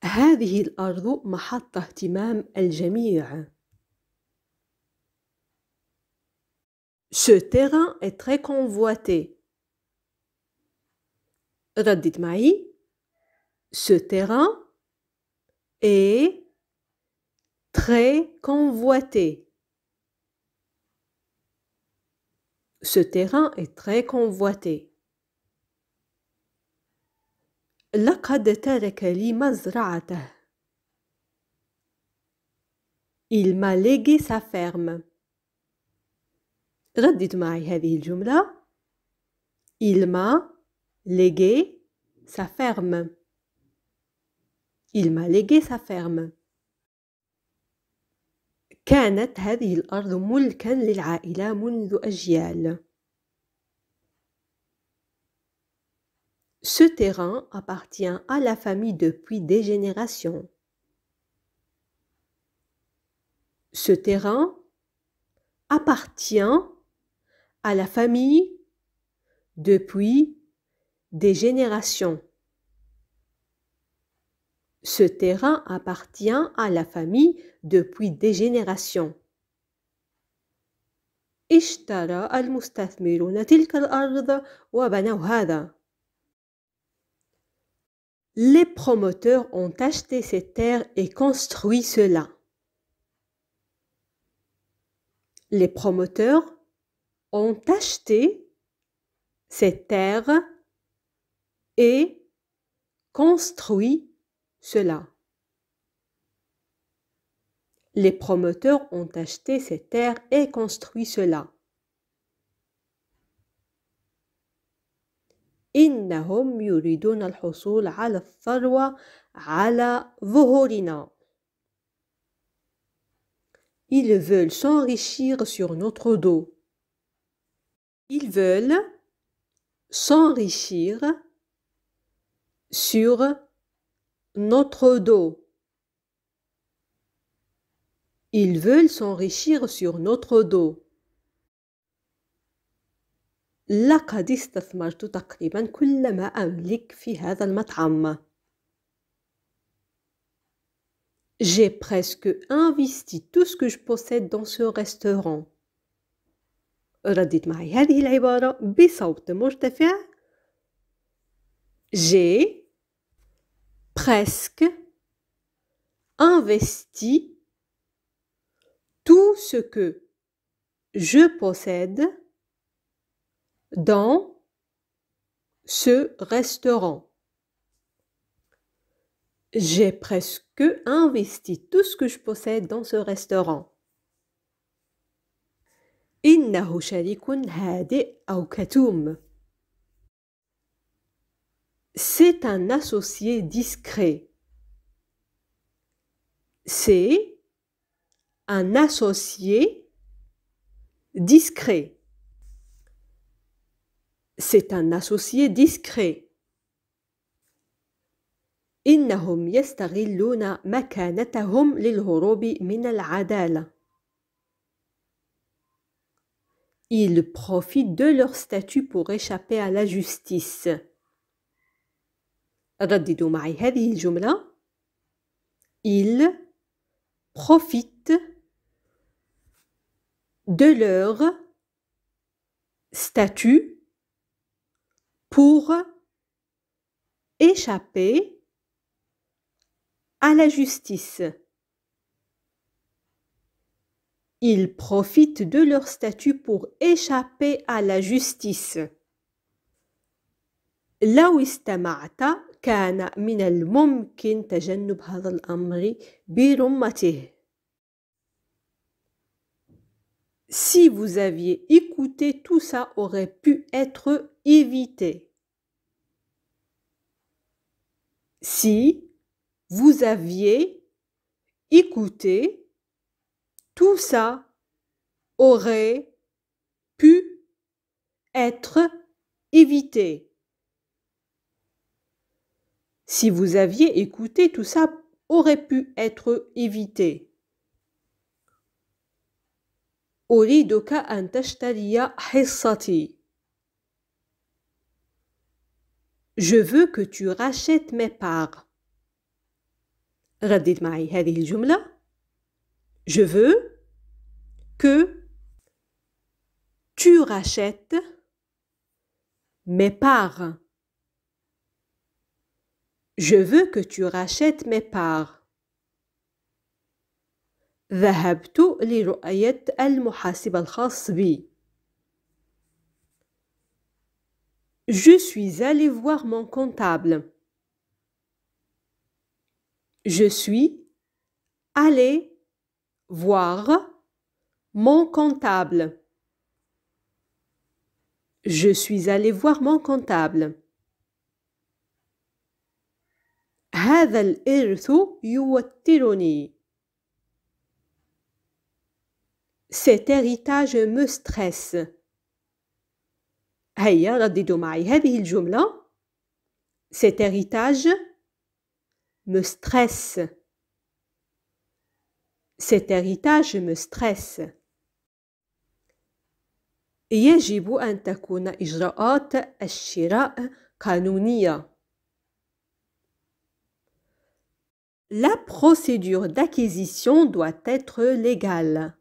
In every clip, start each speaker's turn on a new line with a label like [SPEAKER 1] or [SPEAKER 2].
[SPEAKER 1] هذه الأرض محط اهتمام الجميع. Ce terrain est très convoité. ردد معي. Ce terrain est très convoité. Ce terrain est très convoité. لقد ترك لي مزرعته. Il m'a légué sa ferme. ردد معي هذه الجملة. Il m'a légué sa ferme. Il m'a légué sa ferme. كانت هذه الأرض ملكاً للعائلة منذ أجيال. Ce terrain appartient à la famille depuis des générations. Ce terrain appartient à la famille depuis des générations. Ce terrain appartient à la famille depuis des générations. اشترى المستثمرون تلك الأرض وبنوا هذا. Les promoteurs ont acheté ces terres et construit cela. Les promoteurs ont acheté ces terres et construit cela. Les promoteurs ont acheté ces terres et construit cela. إنهم يريدون الحصول على الثروة على ظهورنا. Ils veulent s'enrichir sur notre dos. Ils veulent s'enrichir sur notre dos. Ils veulent s'enrichir sur notre dos. لقد استثمرت تقريبا كل ما أملك في هذا المطعم. J'ai presque investi tout ce que je possède dans ce restaurant. ردت معي هذه العبارة بصوت مرتفع. J'ai presque investi tout ce que je possède dans ce restaurant. J'ai presque investi tout ce que je possède dans ce restaurant. إنه شريك هادئ أو كتوم. C'est un associé discret. C'est un associé discret. C'est un associé discret. إنهم يستغلون مكانتهم للهروب من العدالة. Ils profitent de leur statut pour échapper à la justice. رددوا معي هذه الجملة. Ils profitent de leur statut pour échapper à la justice. Ils profitent de leur statut pour échapper à la justice. لو استمعت كان من الممكن تجنب هذا الأمر برمته. Si vous aviez écouté, tout ça aurait pu être évité. Si vous aviez écouté, tout ça aurait pu être évité. Si vous aviez écouté, tout ça aurait pu être évité. أريدك أن تشتري حصتي. Je veux que tu rachètes mes parts. ردد معي هذه الجملة. Je veux que tu rachètes mes parts. Je veux que tu rachètes mes parts. ذهبت لرؤية المحاسب الخاص بي. Je suis allé voir mon comptable. Je suis allé voir mon comptable. Je suis allé voir mon comptable. هذا الإرث يوترني. Cet héritage me stresse. هيا رددوا معي هذه الجملة. Cet héritage me stresse. Cet héritage me stresse. يجب أن تكون إجراءات الشراء قانونية. La procédure d'acquisition doit être légale.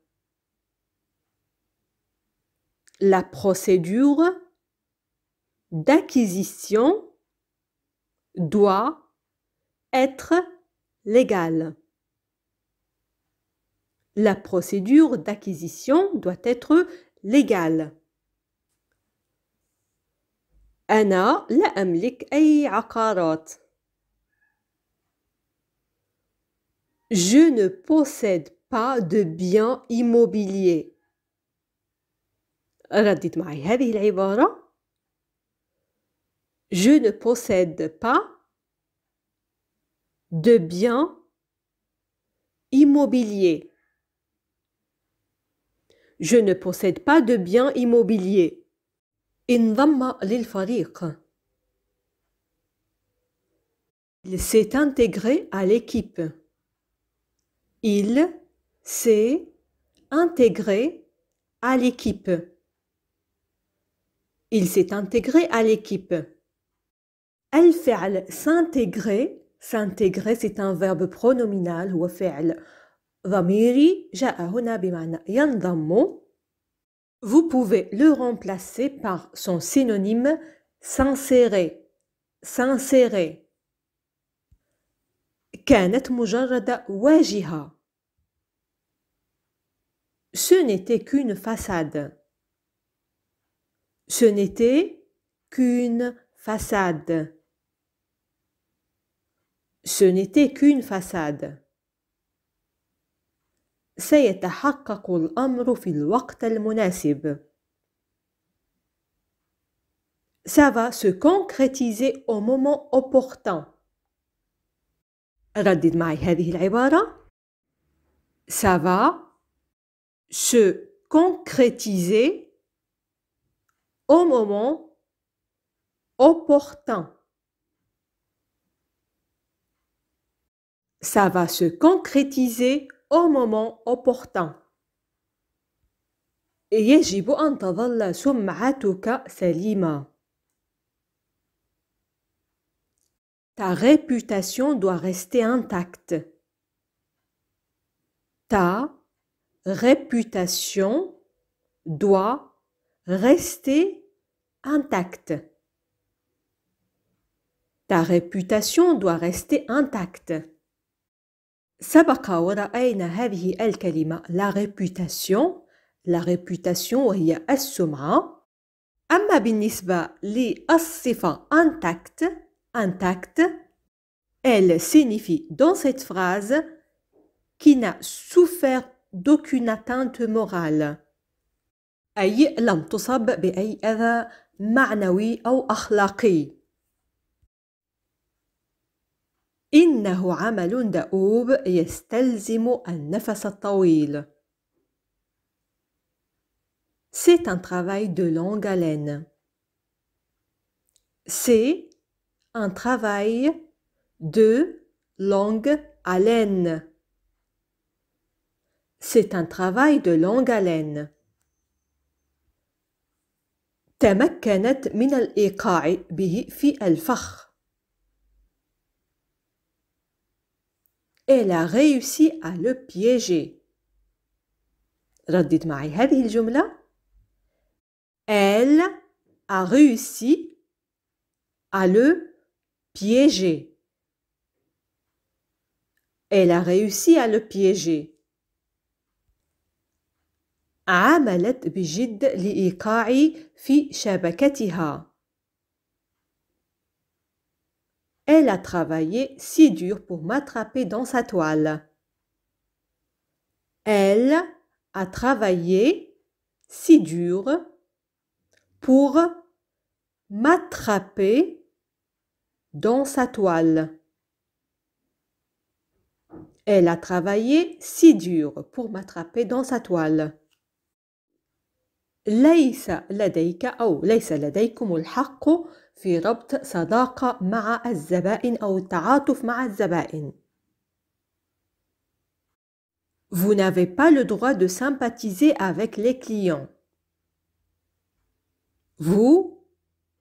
[SPEAKER 1] La procédure d'acquisition doit être légale. La procédure d'acquisition doit être légale. أنا لا أملك أي عقارات. Je ne possède pas de biens immobiliers. ردد معي هذه العبارة. Je ne possède pas de biens immobiliers. Je ne possède pas de biens immobiliers. انضم للفريق. Il s'est intégré à l'équipe. Il s'est intégré à l'équipe. Il s'est intégré à l'équipe. الفعل s'intégrer. S'intégrer, c'est un verbe pronominal هو فعل ضميري جاء هنا بمعنى ينضم. Vous pouvez le remplacer par son synonyme s'insérer. S'insérer. كانت مجرد واجهة. Ce n'était qu'une façade. Ce n'était qu'une façade. Ce n'était qu'une façade. سيتحقق الأمر في الوقت المناسب. Ça va se concrétiser au moment opportun. ردد معي هذه العبارة. Ça va se concrétiser au moment opportun. Ça va se concrétiser au moment opportun. يجب أن تظل سمعتك سليمة. Ta réputation doit rester intacte. Ta réputation doit rester intacte. Ta réputation doit rester intacte. سبق ورأينا هذه الكلمة la réputation. La réputation وهي السمعة. أما بالنسبة للصفة intact, intact, elle signifie dans cette phrase qui n'a souffert d'aucune atteinte morale. أي لم تصب بأي أذى معنوي أو أخلاقي. إنه عمل دؤوب يستلزم النفس الطويل. C'est un travail de longue haleine. C'est un travail de longue haleine. C'est un travail de longue haleine. تمكنت من الإيقاع به في الفخ. Elle a réussi à le piéger. ردد معي هذه الجملة. Elle a réussi à le piéger. Elle a réussi à le piéger. عملت بجد لإيقاعي في شبكتها. Elle a travaillé si dur pour m'attraper dans sa toile. Elle a travaillé si dur pour m'attraper dans sa toile. Elle a travaillé si dur pour m'attraper dans sa toile. ليس لديك أو ليس لديكم الحق في ربط صداقة مع الزبائن أو التعاطف مع الزبائن. Vous n'avez pas le droit de sympathiser avec les clients. Vous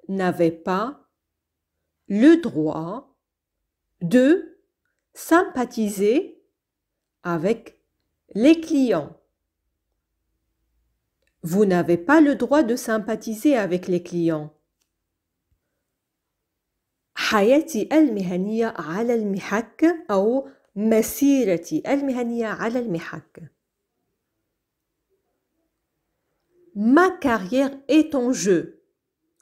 [SPEAKER 1] n'avez pas le droit de sympathiser avec les clients. Vous n'avez pas le droit de sympathiser avec les clients. حياتي المهنية على المحك أو مسيرتي المهنية على المحك. Ma carrière est en jeu.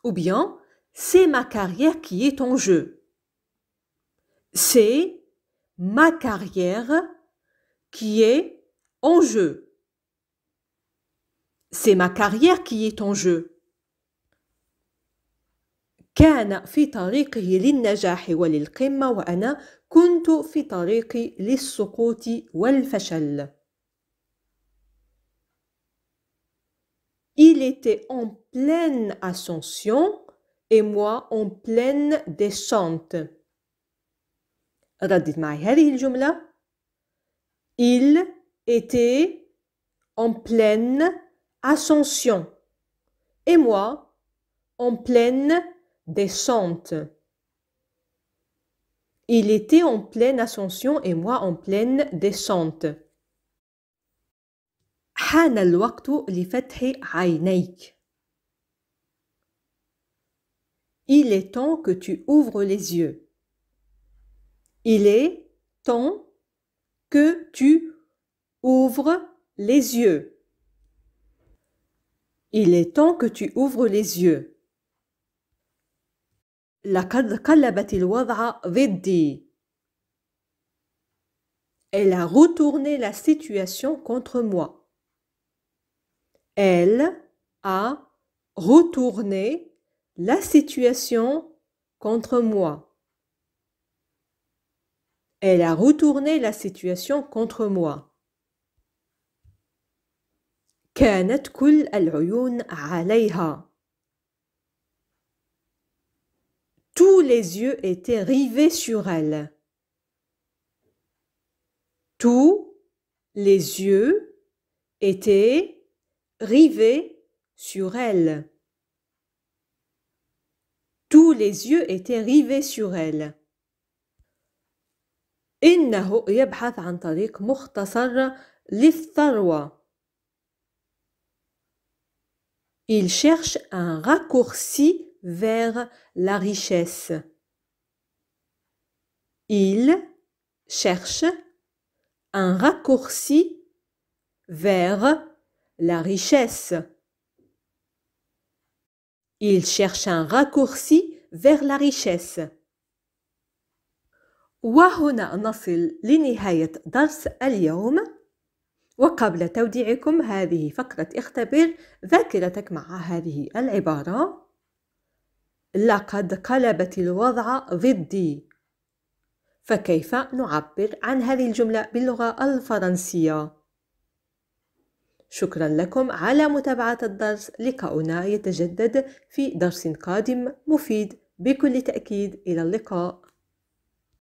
[SPEAKER 1] Ou bien, c'est ma carrière qui est en jeu. C'est ma carrière qui est en jeu. C'est ma carrière qui est en jeu. كان في طريقه للنجاح وللقمة وأنا كنت في طريقي للسقوط والفشل. Il était en pleine ascension et moi en pleine descente. ردد معي هذه الجملة. Il était en pleine ascension et moi en pleine descente. Il était en pleine ascension et moi en pleine descente. حان الوقت لفتح عينيك. Il est temps que tu ouvres les yeux. Il est temps que tu ouvres les yeux. Il est temps que tu ouvres les yeux. لقد قلبت الوضع ضدي. Elle a retourné la situation contre moi. Elle a retourné la situation contre moi. Elle a retourné la situation contre moi. كانت كل العيون عليها. Tous les yeux étaient rivés sur elle. Tous les yeux étaient rivés sur elle. Tous les yeux étaient rivés sur elle. إنه يبحث عن طريق مختصر للثروة. Il cherche un raccourci vers la richesse. Il cherche un raccourci vers la richesse. Il cherche un raccourci vers la richesse. وهنا نصل لنهاية درس اليوم. وقبل توديعكم هذه فقرة اختبر ذاكرتك مع هذه العبارة. لقد قلبت الوضع ضدي. فكيف نعبر عن هذه الجملة باللغة الفرنسية؟ شكرا لكم على متابعة الدرس. لقاؤنا يتجدد في درس قادم مفيد بكل تأكيد. إلى اللقاء.